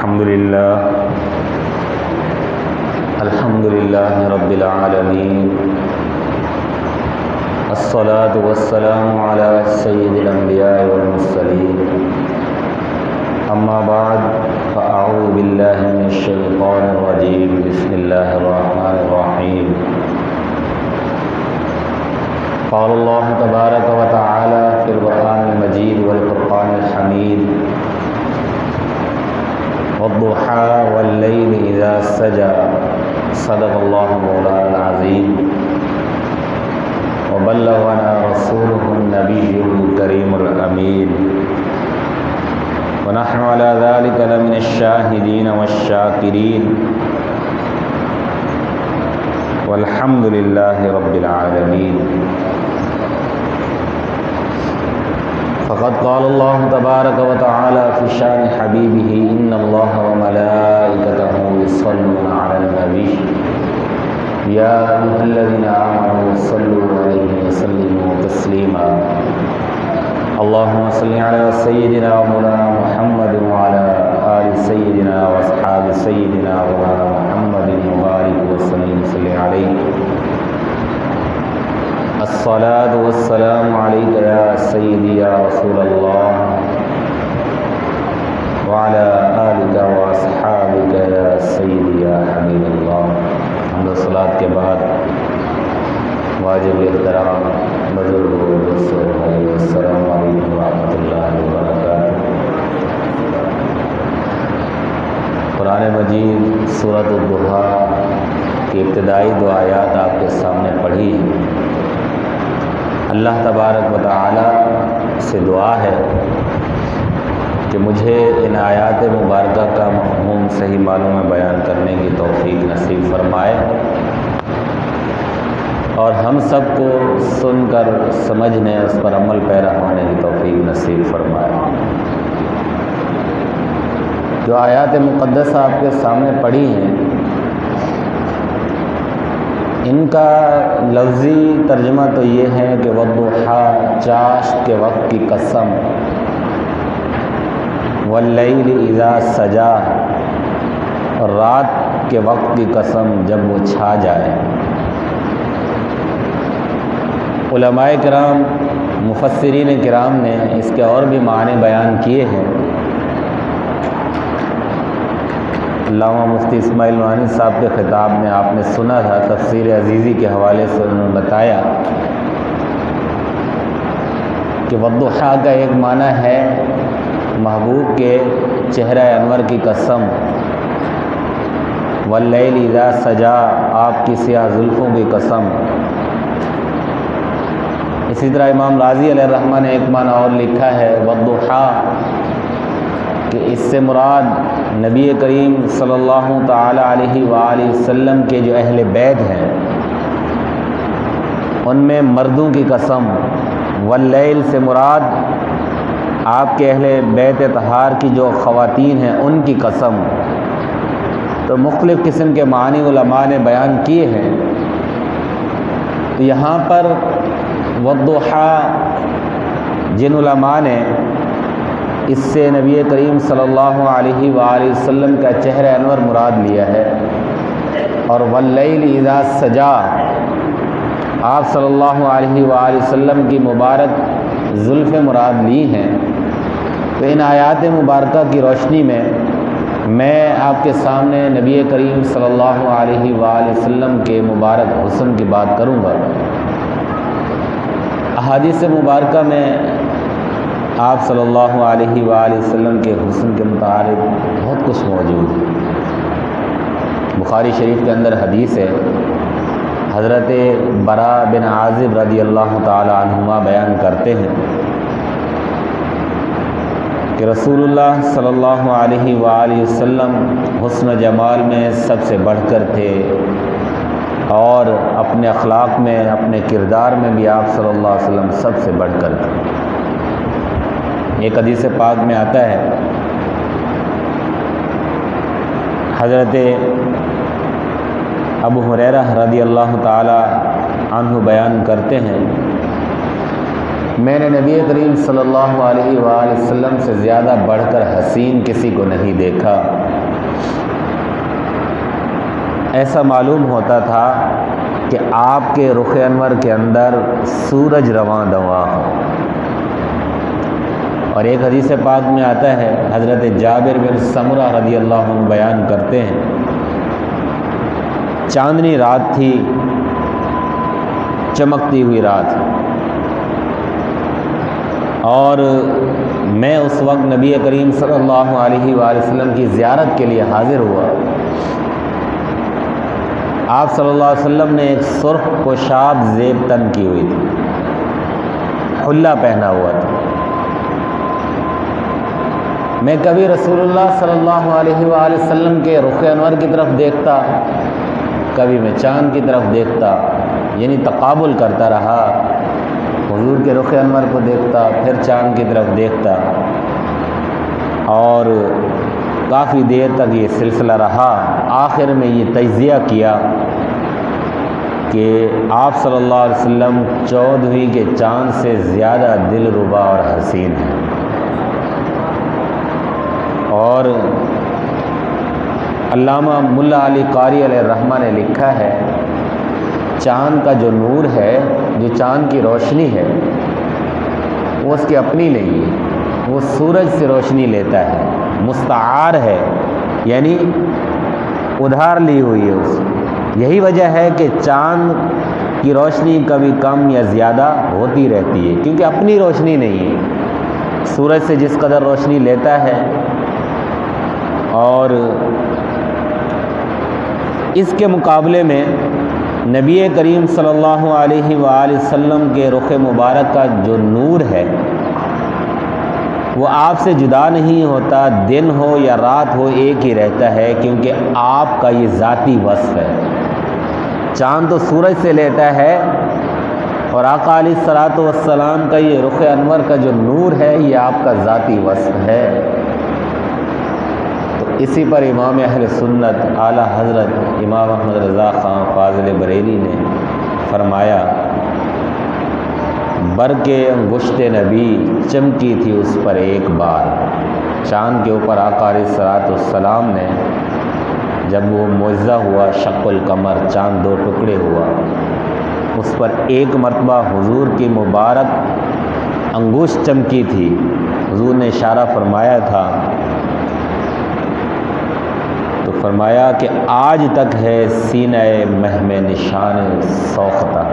الحمد لله رب العالمين، الصلاة والسلام على سيد الأنبياء والمرسلين، أما بعد فأعوذ بالله من الشيطان الرجيم، بسم الله الرحمن الرحيم. قال الله تبارك وتعالى في القرآن المجيد والفرقان الحميد: والضحى والليل إذا سجى، صدق الله مولانا العظيم، وبلغنا رسوله النبي الكريم الأمين، ونحن على ذلك لمن الشاهدين والشاكرين، والحمد لله رب العالمين. فقد قال الله تبارك وتعالى في شان حبيبه: إن الله وملائكته يصلون على النبي يا أيها الذين آمنوا صلوا عليه وسلموا تسليما. اللهم صل على سيدنا ومولانا محمد وعلى آل سيدنا وأصحاب سيدنا ومولانا محمد وبارك وسلم عليه. الصلاة والسلام عليك يا سيدي يا رسول الله، وعلى آلك وأصحابك يا سيدي يا حبيب الله. حمد و صلاۃ کے بعد واجب احترام بزرگوں، دوستوں، بھائیو، السلام علیکم ورحمۃ اللہ وبرکاتہ. قرآن مجید سورۃ الضحیٰ کی ابتدائی دو آیات آپ کے سامنے پڑھی. اللہ تبارک و تعالی سے دعا ہے کہ مجھے ان آیات مبارکہ کا مفہوم صحیح معلوم میں بیان کرنے کی توفیق نصیب فرمائے، اور ہم سب کو سن کر سمجھنے، اس پر عمل پیرا ہونے کی توفیق نصیب فرمائے. جو آیات مقدسہ آپ کے سامنے پڑھی ہیں، ان کا لفظی ترجمہ تو یہ ہے کہ والضحیٰ، چاشت کے وقت کی قسم، واللیل اذا سجا، اور رات کے وقت کی قسم جب وہ چھا جائے. علماء کرام، مفسرین کرام نے اس کے اور بھی معنی بیان کیے ہیں. علامہ مفتی اسماعیل نعانی صاحب کے خطاب میں آپ نے سنا تھا، تفسیر عزیزی کے حوالے سے انہوں نے بتایا کہ والضحیٰ کا ایک معنی ہے محبوب کے چہرہ انور کی قسم، واللیل اذا سجا، آپ کی سیاہ زلفوں کی قسم. اسی طرح امام راضی علیہ الرحمہ نے ایک معنی اور لکھا ہے والضحیٰ، کہ اس سے مراد نبی کریم صلی اللہ تعالی علیہ وآلہ وسلم کے جو اہل بیت ہیں ان میں مردوں کی قسم. واللیل سے مراد آپ کے اہل بیت طہار کی جو خواتین ہیں ان کی قسم. تو مختلف قسم کے معنی علماء نے بیان کیے ہیں. تو یہاں پر والضحیٰ جن علماء نے اس سے نبی کریم صلی اللہ علیہ وآلہ وسلم کا چہرہ انور مراد لیا ہے، اور واللیل اذا سجا آپ صلی اللہ علیہ وآلہ وسلم کی مبارک زلفیں مراد لی ہیں. تو ان آیات مبارکہ کی روشنی میں میں آپ کے سامنے نبی کریم صلی اللہ علیہ وآلہ وسلم کے مبارک حسن کی بات کروں گا. احادیث مبارکہ میں آپ صلی اللہ علیہ وآلہ وسلم کے حسن کے متعلق بہت کچھ موجود ہے. بخاری شریف کے اندر حدیث ہے، حضرت براء بن عازب رضی اللہ تعالی عنہما بیان کرتے ہیں کہ رسول اللہ صلی اللہ علیہ وآلہ وسلم حسن و جمال میں سب سے بڑھ کر تھے، اور اپنے اخلاق میں، اپنے کردار میں بھی آپ صلی اللہ علیہ وسلم سب سے بڑھ کر تھے. ایک حدیث پاک میں آتا ہے، حضرت ابو ہریرہ رضی اللہ تعالی عنہ بیان کرتے ہیں میں نے نبی کریم صلی اللہ علیہ وآلہ وسلم سے زیادہ بڑھ کر حسین کسی کو نہیں دیکھا۔ ایسا معلوم ہوتا تھا کہ آپ کے رخ انور کے اندر سورج رواں دواں ہو۔ اور ایک حدیث پاک میں آتا ہے، حضرت جابر بن سمرہ رضی اللہ عنہ بیان کرتے ہیں، چاندنی رات تھی، چمکتی ہوئی رات، اور میں اس وقت نبی کریم صلی اللہ علیہ وآلہ وسلم کی زیارت کے لیے حاضر ہوا۔ آپ صلی اللہ علیہ وسلم نے ایک سرخ پوشاک زیب تن کی ہوئی تھی، حلہ پہنا ہوا تھا۔ میں کبھی رسول اللہ صلی اللہ علیہ وآلہ وسلم کے رخ انور کی طرف دیکھتا، کبھی میں چاند کی طرف دیکھتا، یعنی تقابل کرتا رہا، حضور کے رخ انور کو دیکھتا، پھر چاند کی طرف دیکھتا، اور کافی دیر تک یہ سلسلہ رہا۔ آخر میں یہ تجزیہ کیا کہ آپ صلی اللہ علیہ وسلم 14ویں کے چاند سے زیادہ دلربا اور حسین ہیں۔ اور علامہ ملا علی قاری علیہ الرحمہ نے لکھا ہے، چاند کا جو نور ہے، جو چاند کی روشنی ہے، وہ اس کی اپنی نہیں ہے، وہ سورج سے روشنی لیتا ہے، مستعار ہے، یعنی ادھار لی ہوئی ہے اس۔ یہی وجہ ہے کہ چاند کی روشنی کبھی کم یا زیادہ ہوتی رہتی ہے، کیونکہ اپنی روشنی نہیں ہے، سورج سے جس قدر روشنی لیتا ہے۔ اور اس کے مقابلے میں نبی کریم صلی اللہ علیہ وآلہ وسلم کے رخ مبارک کا جو نور ہے، وہ آپ سے جدا نہیں ہوتا، دن ہو یا رات ہو ایک ہی رہتا ہے، کیونکہ آپ کا یہ ذاتی وصف ہے۔ چاند تو سورج سے لیتا ہے، اور آقا علیہ الصلوۃ والسلام کا یہ رخ انور کا جو نور ہے، یہ آپ کا ذاتی وصف ہے۔ تو اسی پر امام اہل سنت اعلیٰ حضرت امام احمد رضا خان فاضل بریلی نے فرمایا، برق انگشت نبی چمکی تھی اس پر ایک بار۔ چاند کے اوپر آقا علیہ الصلوۃ والسلام نے جب وہ معجزہ ہوا، شق القمر، چاند دو ٹکڑے ہوا، اس پر ایک مرتبہ حضور کی مبارک انگشت چمکی تھی۔ حضور نے اشارہ فرمایا تھا، تو فرمایا کہ آج تک ہے سینہ مہم نشان سوختہ،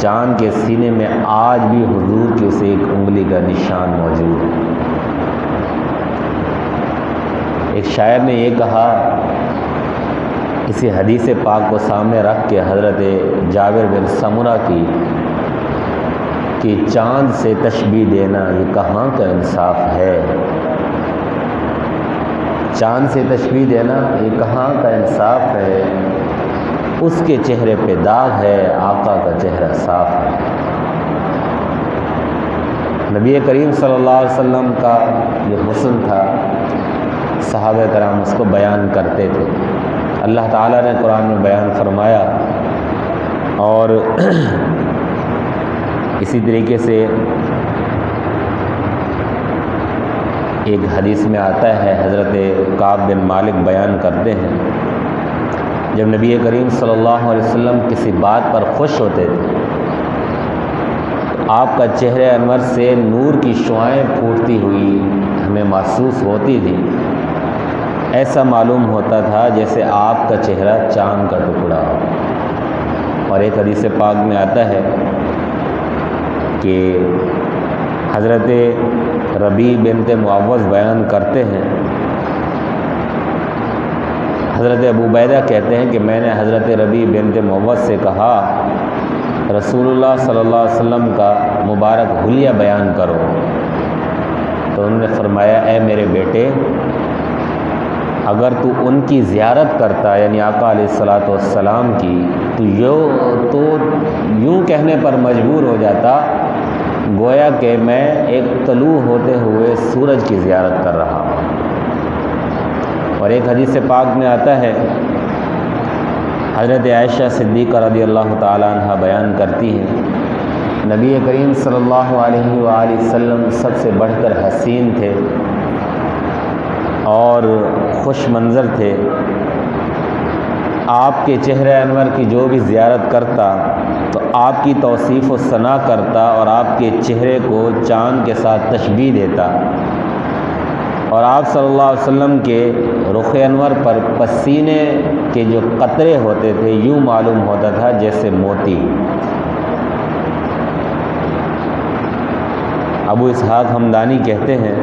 چاند کے سینے میں آج بھی حضور کی اسے ایک انگلی کا نشان موجود ہے۔ ایک شاعر نے یہ کہا، اسی حدیث پاک کو سامنے رکھ کے حضرت جابر بن سمرہ کی، کہ چاند سے تشبیہ دینا یہ کہاں کا انصاف ہے، چاند سے تشبیہ دینا یہ کہاں کا انصاف ہے، اس کے چہرے پہ داغ ہے، آقا کا چہرہ صاف ہے۔ نبی کریم صلی اللہ علیہ وسلم کا یہ حسن تھا، صحابہ کرام اس کو بیان کرتے تھے، اللہ تعالیٰ نے قرآن میں بیان فرمایا۔ اور اسی طریقے سے ایک حدیث میں آتا ہے، حضرت کعب بن مالک بیان کرتے ہیں، جب نبی کریم صلی اللہ علیہ وسلم کسی بات پر خوش ہوتے تھے، آپ کا چہرہ انور سے نور کی شعائیں پھوٹتی ہوئی ہمیں محسوس ہوتی تھی، ایسا معلوم ہوتا تھا جیسے آپ کا چہرہ چاند کا ٹکڑا ہو۔ اور ایک حدیث پاک میں آتا ہے کہ حضرت ربیع بنت معوذ بیان کرتے ہیں، حضرت ابو عبیدہ کہتے ہیں کہ میں نے حضرت ربیع بنت معوذ سے کہا، رسول اللہ صلی اللہ علیہ وسلم کا مبارک حلیہ بیان کرو، تو انہوں نے فرمایا، اے میرے بیٹے، اگر تو ان کی زیارت کرتا، یعنی آقا علیہ الصلوۃ والسلام کی، تو یوں کہنے پر مجبور ہو جاتا گویا کہ میں ایک طلوع ہوتے ہوئے سورج کی زیارت کر رہا ہوں۔ اور ایک حدیث پاک میں آتا ہے، حضرت عائشہ صدیقہ رضی اللہ تعالیٰ عنہ بیان کرتی ہیں نبی کریم صلی اللہ علیہ وآلہ وسلم سب سے بڑھ کر حسین تھے اور خوش منظر تھے۔ آپ کے چہرہ انور کی جو بھی زیارت کرتا تو آپ کی توصیف و ثنا کرتا اور آپ کے چہرے کو چاند کے ساتھ تشبیہ دیتا، اور آپ صلی اللہ علیہ وسلم کے رخ انور پر پسینے کے جو قطرے ہوتے تھے یوں معلوم ہوتا تھا جیسے موتی۔ ابو اسحاق ہمدانی کہتے ہیں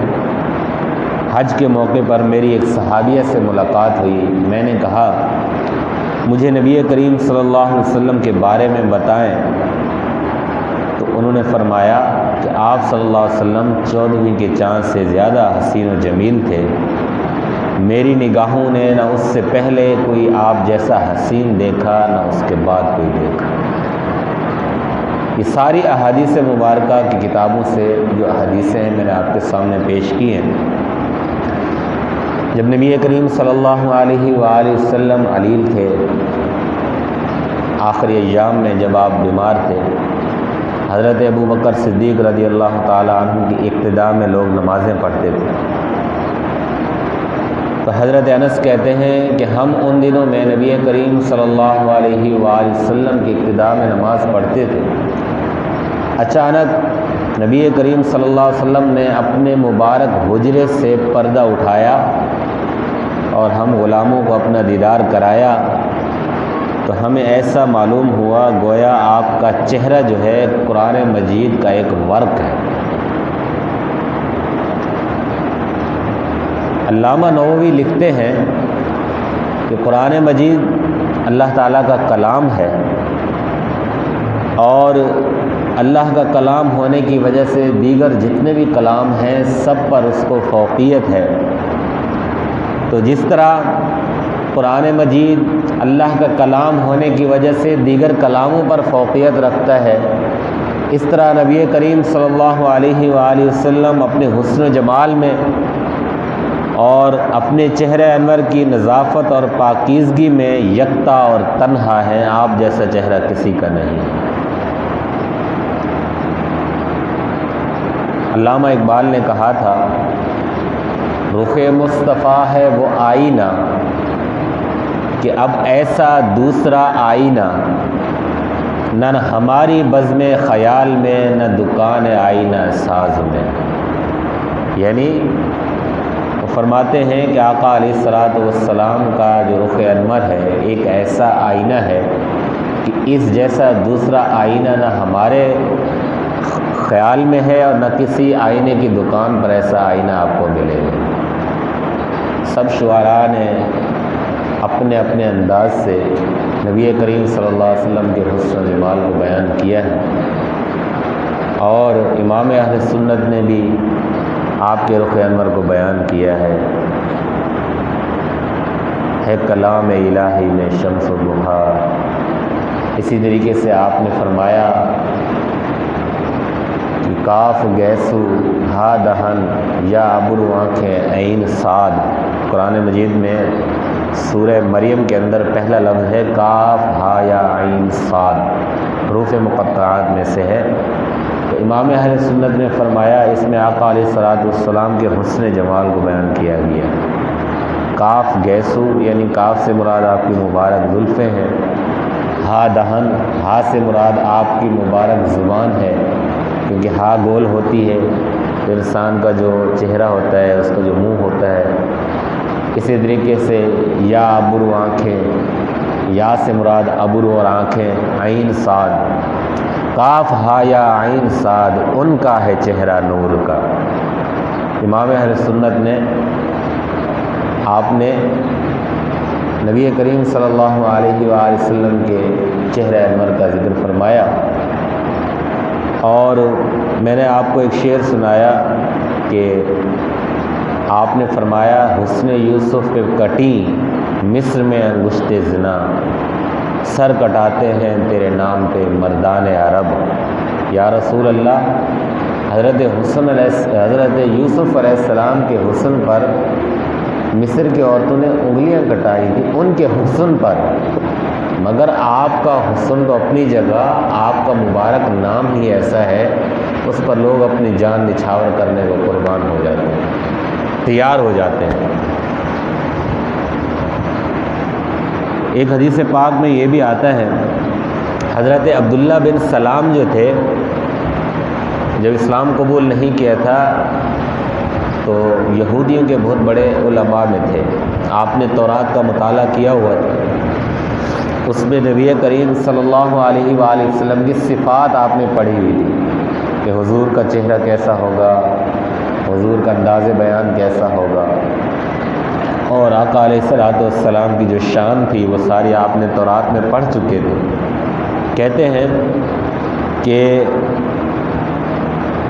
حج کے موقع پر میری ایک صحابیہ سے ملاقات ہوئی۔ میں نے کہا مجھے نبی کریم صلی اللہ علیہ وسلم کے بارے میں بتائیں، تو انہوں نے فرمایا کہ آپ صلی اللہ علیہ وسلم 14ویں کے چاند سے زیادہ حسین و جمیل تھے۔ میری نگاہوں نے نہ اس سے پہلے کوئی آپ جیسا حسین دیکھا نہ اس کے بعد کوئی دیکھا۔ یہ ساری احادیث مبارکہ کی کتابوں سے جو احادیثیں ہیں میں نے آپ کے سامنے پیش کی ہیں۔ جب نبی کریم صلی اللہ علیہ وآلہ وسلم علیل تھے، آخری ایام میں جب آپ بیمار تھے، حضرت ابو بکر صدیق رضی اللہ تعالی عنہ کی اقتداء میں لوگ نمازیں پڑھتے تھے۔ تو حضرت انس کہتے ہیں کہ ہم ان دنوں میں نبی کریم صلی اللہ علیہ وآلہ وسلم کی اقتداء میں نماز پڑھتے تھے۔ اچانک نبی کریم صلی اللہ علیہ وسلم نے اپنے مبارک حجرے سے پردہ اٹھایا اور ہم غلاموں کو اپنا دیدار کرایا، تو ہمیں ایسا معلوم ہوا گویا آپ کا چہرہ جو ہے قرآن مجید کا ایک ورق ہے۔ علامہ نووی لکھتے ہیں کہ قرآن مجید اللہ تعالیٰ کا کلام ہے، اور اللہ کا کلام ہونے کی وجہ سے دیگر جتنے بھی کلام ہیں سب پر اس کو فوقیت ہے۔ تو جس طرح قرآن مجید اللہ کا کلام ہونے کی وجہ سے دیگر کلاموں پر فوقیت رکھتا ہے، اس طرح نبی کریم صلی اللہ علیہ وآلہ وسلم اپنے حسن و جمال میں اور اپنے چہرہ انور کی نظافت اور پاکیزگی میں یکتا اور تنہا ہیں، آپ جیسا چہرہ کسی کا نہیں۔ علامہ اقبال نے کہا تھا رخ مصطفیٰ ہے وہ آئینہ کہ اب ایسا دوسرا آئینہ، نہ ہماری بزم خیال میں نہ دکان آئینہ ساز میں۔ یعنی وہ فرماتے ہیں کہ آقا علیہ الصلوۃ والسلام کا جو رخ انور ہے ایک ایسا آئینہ ہے کہ اس جیسا دوسرا آئینہ نہ ہمارے خیال میں ہے اور نہ کسی آئینے کی دکان پر ایسا آئینہ آپ کو ملے گا۔ سب شعراء نے اپنے اپنے انداز سے نبی کریم صلی اللہ علیہ وسلم کے حسن و جمال کو بیان کیا ہے، اور امام اہل سنت نے بھی آپ کے رخ انور کو بیان کیا ہے کلام الہی میں شمس و ضحیٰ۔ اسی طریقے سے آپ نے فرمایا کہ کاف گیسو ہا دہن یا ابرو آنکھیں عین صاد۔ قرآن مجید میں سورہ مریم کے اندر پہلا لفظ ہے کاف ہا یا عین صاد، حروف مقطعات میں سے ہے۔ تو امام اہل سنت نے فرمایا اس میں آقا علیہ الصلوۃ والسلام کے حسن جمال کو بیان کیا گیا ہے۔ کاف گیسو یعنی کاف سے مراد آپ کی مبارک زلفیں ہیں، ہا دہن ہا سے مراد آپ کی مبارک زبان ہے، کیونکہ ہا گول ہوتی ہے تو انسان کا جو چہرہ ہوتا ہے اس کا جو منہ ہوتا ہے۔ اسی طریقے سے یا ابرو آنکھیں، یا سے مراد ابرو اور آنکھیں، عین صاد، کاف ہا یا عین صاد، ان کا ہے چہرہ نور کا۔ امام اہل سنت نے آپ نے نبی کریم صلی اللہ علیہ وآلہ وسلم کے چہرہ انور کا ذکر فرمایا، اور میں نے آپ کو ایک شعر سنایا کہ آپ نے فرمایا حسن یوسف پہ کٹی مصر میں انگشت زنا، سر کٹاتے ہیں تیرے نام پہ مردان عرب۔ یا رسول اللہ، حضرت یوسف علیہ السلام کے حسن پر مصر کی عورتوں نے انگلیاں کٹائی تھی، ان کے حسن پر، مگر آپ کا حسن تو اپنی جگہ، آپ کا مبارک نام ہی ایسا ہے، اس پر لوگ اپنی جان نچھاور کرنے کو قربان ہو جاتے ہیں، تیار ہو جاتے ہیں۔ ایک حدیث پاک میں یہ بھی آتا ہے، حضرت عبداللہ بن سلام جو تھے، جب اسلام قبول نہیں کیا تھا تو یہودیوں کے بہت بڑے علماء میں تھے، آپ نے تورات کا مطالعہ کیا ہوا تھا، اس میں نبی کریم صلی اللہ علیہ وآلہ وسلم کی صفات آپ نے پڑھی ہوئی تھی کہ حضور کا چہرہ کیسا ہوگا، حضور کا انداز بیان کیسا ہوگا، اور آقا علیہ الصلوۃ والسلام کی جو شان تھی وہ ساری آپ نے تورات میں پڑھ چکے تھے۔ کہتے ہیں کہ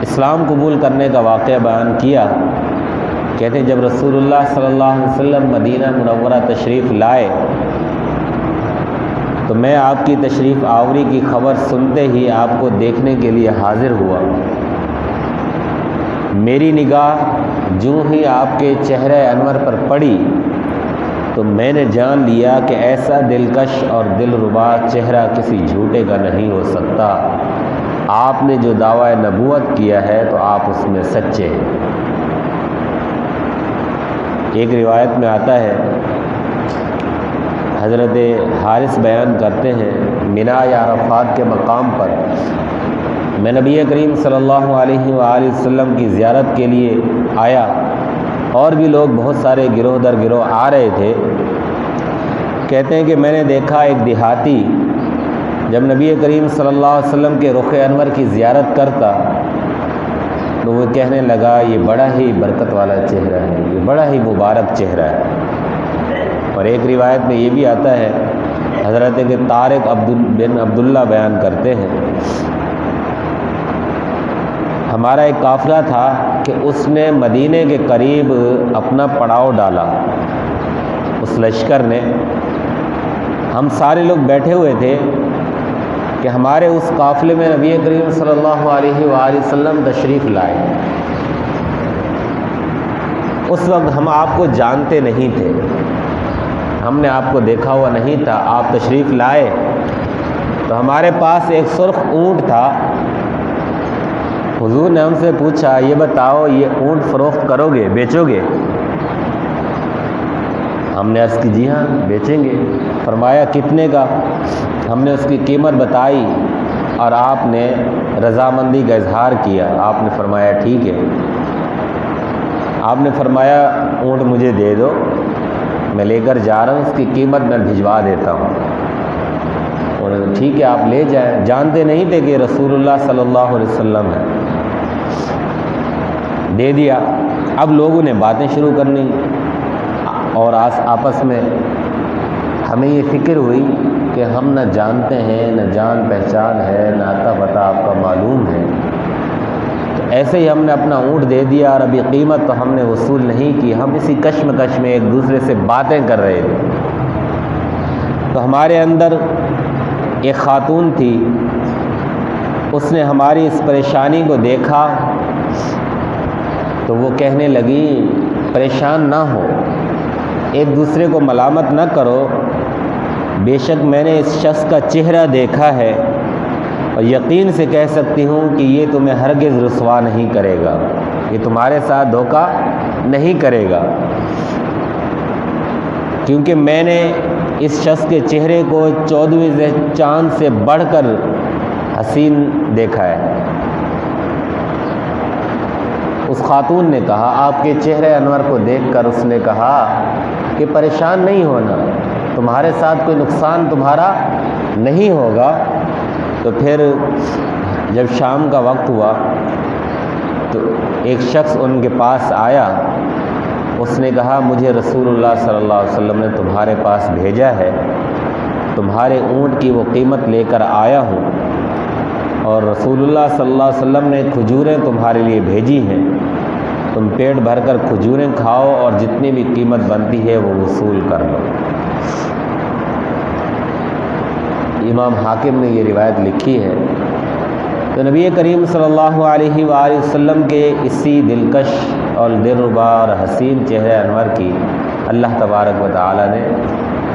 اسلام قبول کرنے کا واقعہ بیان کیا، کہتے ہیں جب رسول اللہ صلی اللہ علیہ وسلم مدینہ منورہ تشریف لائے تو میں آپ کی تشریف آوری کی خبر سنتے ہی آپ کو دیکھنے کے لیے حاضر ہوا۔ میری نگاہ جو ہی آپ کے چہرہ انور پر پڑی تو میں نے جان لیا کہ ایسا دلکش اور دلربا چہرہ کسی جھوٹے کا نہیں ہو سکتا، آپ نے جو دعویٰ نبوت کیا ہے تو آپ اس میں سچے ہیں۔ ایک روایت میں آتا ہے، حضرت حارث بیان کرتے ہیں، مینا یا عرفات کے مقام پر میں نبی کریم صلی اللہ علیہ وآلہ وسلم کی زیارت کے لیے آیا، اور بھی لوگ بہت سارے گروہ در گروہ آ رہے تھے۔ کہتے ہیں کہ میں نے دیکھا ایک دیہاتی جب نبی کریم صلی اللہ علیہ وسلم کے رخ انور کی زیارت کرتا تو وہ کہنے لگا یہ بڑا ہی برکت والا چہرہ ہے، یہ بڑا ہی مبارک چہرہ ہے۔ اور ایک روایت میں یہ بھی آتا ہے، حضرت کہ طارق بن عبداللہ بیان کرتے ہیں، ہمارا ایک قافلہ تھا کہ اس نے مدینے کے قریب اپنا پڑاؤ ڈالا، اس لشکر نے، ہم سارے لوگ بیٹھے ہوئے تھے کہ ہمارے اس قافلے میں نبی کریم صلی اللہ علیہ وآلہ وسلم تشریف لائے۔ اس وقت ہم آپ کو جانتے نہیں تھے، ہم نے آپ کو دیکھا ہوا نہیں تھا، آپ تشریف لائے تو ہمارے پاس ایک سرخ اونٹ تھا۔ حضور نے ہم سے پوچھا یہ بتاؤ یہ اونٹ فروخت کرو گے، بیچو گے؟ ہم نے عرض کی جی ہاں بیچیں گے۔ فرمایا کتنے کا؟ ہم نے اس کی قیمت بتائی اور آپ نے رضامندی کا اظہار کیا۔ آپ نے فرمایا ٹھیک ہے۔ آپ نے فرمایا اونٹ مجھے دے دو، میں لے کر جا رہا ہوں، اس کی قیمت میں بھجوا دیتا ہوں۔ انہوں نے ٹھیک ہے آپ لے جائیں، جانتے نہیں تھے کہ رسول اللہ صلی اللہ علیہ وسلم ہے۔ دے دیا۔ اب لوگوں نے باتیں شروع کرنی اور آپس میں ہمیں یہ فکر ہوئی کہ ہم نہ جانتے ہیں، نہ جان پہچان ہے، نہ اتا پتہ آپ کا معلوم ہے، تو ایسے ہی ہم نے اپنا اونٹ دے دیا اور ابھی قیمت تو ہم نے وصول نہیں کی۔ ہم اسی کشمکش میں ایک دوسرے سے باتیں کر رہے تھے تو ہمارے اندر ایک خاتون تھی، اس نے ہماری اس پریشانی کو دیکھا تو وہ کہنے لگی پریشان نہ ہو، ایک دوسرے کو ملامت نہ کرو، بے شک میں نے اس شخص کا چہرہ دیکھا ہے اور یقین سے کہہ سکتی ہوں کہ یہ تمہیں ہرگز رسوا نہیں کرے گا، یہ تمہارے ساتھ دھوکہ نہیں کرے گا، کیونکہ میں نے اس شخص کے چہرے کو 14ویں چاند سے بڑھ کر حسین دیکھا ہے۔ اس خاتون نے کہا، آپ کے چہرے انور کو دیکھ کر اس نے کہا کہ پریشان نہیں ہونا، تمہارے ساتھ کوئی نقصان تمہارا نہیں ہوگا۔ تو پھر جب شام کا وقت ہوا تو ایک شخص ان کے پاس آیا، اس نے کہا مجھے رسول اللہ صلی اللہ علیہ وسلم نے تمہارے پاس بھیجا ہے، تمہارے اونٹ کی وہ قیمت لے کر آیا ہوں، اور رسول اللہ صلی اللہ علیہ وسلم نے کھجوریں تمہارے لیے بھیجی ہیں، تم پیٹ بھر کر کھجوریں کھاؤ اور جتنی بھی قیمت بنتی ہے وہ وصول کر لو۔ امام حاکم نے یہ روایت لکھی ہے۔ تو نبی کریم صلی اللہ علیہ وآلہ وسلم کے اسی دلکش اور دلربا اور حسین چہرہ انور کی اللہ تبارک و تعالی نے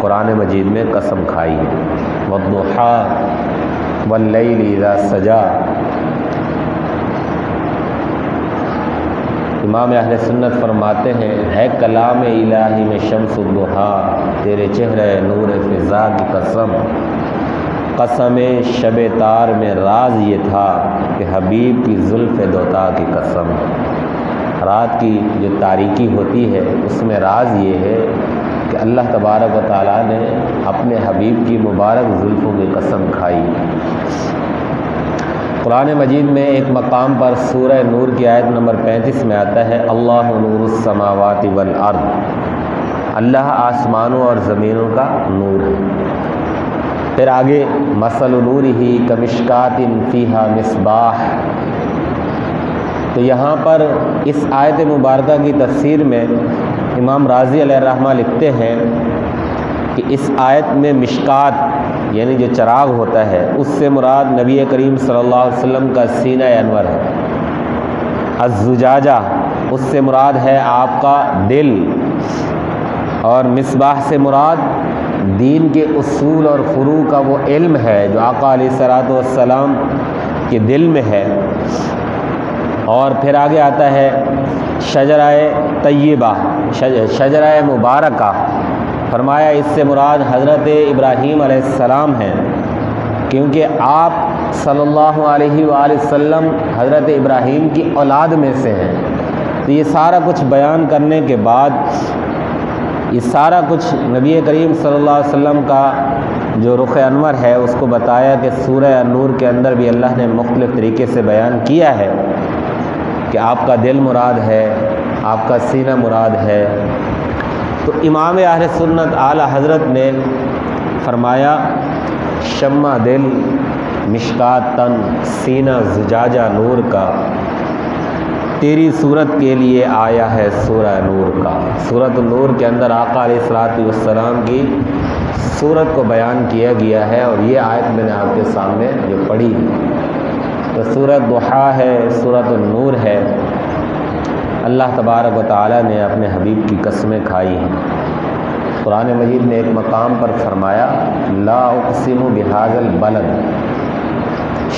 قرآن مجید میں قسم کھائی ہے۔ والضحى واللیل اذا سجا۔ امام اہل سنت فرماتے ہیں، ہے کلام الہی میں شمس الضحیٰ، تیرے چہرے نور فضا کی قسم، قسم شب تار میں راز یہ تھا کہ حبیب کی زلف دوتا کی قسم۔ رات کی جو تاریکی ہوتی ہے اس میں راز یہ ہے کہ اللہ تبارک و تعالیٰ نے اپنے حبیب کی مبارک زلفوں کی قسم کھائی۔ قرآن مجید میں ایک مقام پر سورہ نور کی آیت نمبر 35 میں آتا ہے، اللہ نور السماوات والارض، اللہ آسمانوں اور زمینوں کا نور ہے۔ پھر آگے مثل نورہ کمشکات فیہا مصباح۔ تو یہاں پر اس آیت مبارکہ کی تفسیر میں امام رازی علیہ الرحمہ لکھتے ہیں کہ اس آیت میں مشکات یعنی جو چراغ ہوتا ہے اس سے مراد نبی کریم صلی اللہ علیہ وسلم کا سینہ انور ہے۔ الزجاجہ اس سے مراد ہے آپ کا دل، اور مصباح سے مراد دین کے اصول اور فروع کا وہ علم ہے جو آقا علیہ الصلوۃ والسلام کے دل میں ہے۔ اور پھر آگے آتا ہے شجرہ طیبہ، شجرہ مبارکہ، فرمایا اس سے مراد حضرت ابراہیم علیہ السلام ہیں، کیونکہ آپ صلی اللہ علیہ وآلہ وسلم حضرت ابراہیم کی اولاد میں سے ہیں۔ تو یہ سارا کچھ بیان کرنے کے بعد یہ سارا کچھ نبی کریم صلی اللہ علیہ وسلم کا جو رخ انور ہے اس کو بتایا کہ سورہ النور کے اندر بھی اللہ نے مختلف طریقے سے بیان کیا ہے کہ آپ کا دل مراد ہے، آپ کا سینہ مراد ہے۔ تو امام اہل سنت اعلیٰ حضرت نے فرمایا، شمع دل، مشکات تن، سینہ زجاجہ نور کا، تیری صورت کے لیے آیا ہے سورہ نور کا۔ سورۃ النور کے اندر آقا علیہ الصلوۃ والسلام کی صورت کو بیان کیا گیا ہے، اور یہ آیت میں نے آپ کے سامنے جو پڑھی تو سورۃ ضحیٰ ہے، سورۃ النور ہے۔ اللہ تبارک و تعالیٰ نے اپنے حبیب کی قسمیں کھائی ہیں۔ قرآن مجید نے ایک مقام پر فرمایا، لا اقسم بہذا البلد،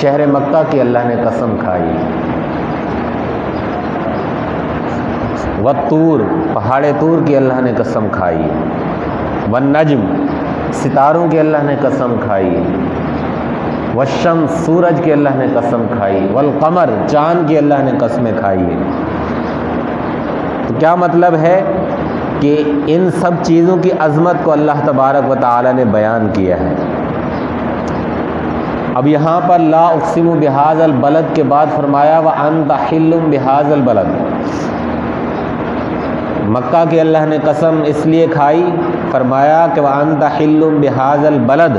شہر مکہ کی اللہ نے قسم کھائی۔ والطور، پہاڑ طور کی اللہ نے قسم کھائی۔ والنجم، ستاروں کی اللہ نے قسم کھائی۔ والشمس، سورج کی اللہ نے قسم کھائی۔ والقمر، چاند کی اللہ نے قسمیں کھائی ہیں۔ تو کیا مطلب ہے کہ ان سب چیزوں کی عظمت کو اللہ تبارک و تعالی نے بیان کیا ہے۔ اب یہاں پر لا اقسم بہذا البلد کے بعد فرمایا وانت حل بہذا البلد، مکہ کی اللہ نے قسم اس لیے کھائی، فرمایا کہ وانت حل بہذا البلد،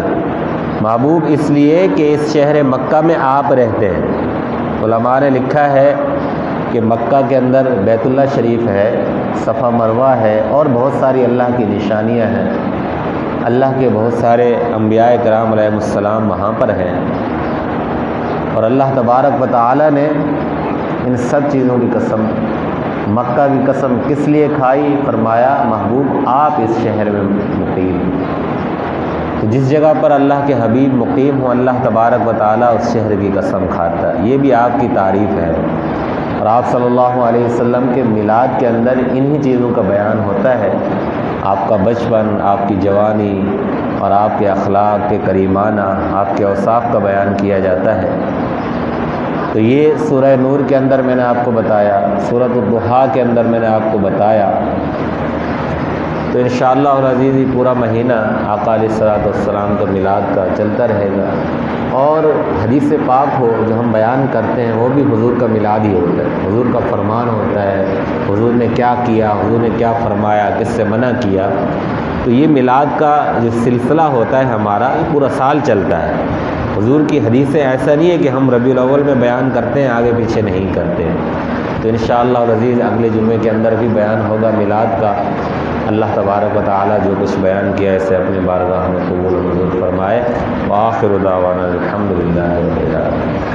محبوب اس لیے کہ اس شہر مکہ میں آپ رہتے ہیں۔ علماء نے لکھا ہے کہ مکہ کے اندر بیت اللہ شریف ہے، صفا مروہ ہے، اور بہت ساری اللہ کی نشانیاں ہیں۔ اللہ کے بہت سارے انبیاء کرام علیہ السلام وہاں پر ہیں، اور اللہ تبارک و تعالی نے ان سب چیزوں کی قسم، مکہ کی قسم کس لیے کھائی؟ فرمایا محبوب آپ اس شہر میں مقیم ہیں۔ تو جس جگہ پر اللہ کے حبیب مقیم ہوں اللہ تبارک و تعالی اس شہر کی قسم کھاتا ہے، یہ بھی آپ کی تعریف ہے۔ اور آپ صلی اللہ علیہ وسلم کے میلاد کے اندر انہی چیزوں کا بیان ہوتا ہے، آپ کا بچپن، آپ کی جوانی، اور آپ کے اخلاق کے کریمانہ، آپ کے اوصاف کا بیان کیا جاتا ہے۔ تو یہ سورہ نور کے اندر میں نے آپ کو بتایا، سورۃ الضحیٰ کے اندر میں نے آپ کو بتایا۔ تو انشاءاللہ العزیز یہ پورا مہینہ آقا علیہ الصلوۃ والسلام کا میلاد کا چلتا رہے گا، اور حدیث پاک ہو جو ہم بیان کرتے ہیں وہ بھی حضور کا میلاد ہی ہوتا ہے، حضور کا فرمان ہوتا ہے، حضور نے کیا کیا، حضور نے کیا فرمایا، کس سے منع کیا۔ تو یہ میلاد کا جو سلسلہ ہوتا ہے ہمارا، یہ پورا سال چلتا ہے۔ حضور کی حدیثیں ایسا نہیں ہے کہ ہم ربیع الاول میں بیان کرتے ہیں آگے پیچھے نہیں کرتے ہیں۔ تو انشاءاللہ العزیز اگلے جمعے کے اندر بھی بیان ہوگا میلاد کا۔ اللہ تبارک و تعالی جو کچھ بیان کیا ہے اسے اپنے بارگاہ میں قبول و منظور فرمائے۔ وآخر دعوانا الحمدللہ رب العالمین۔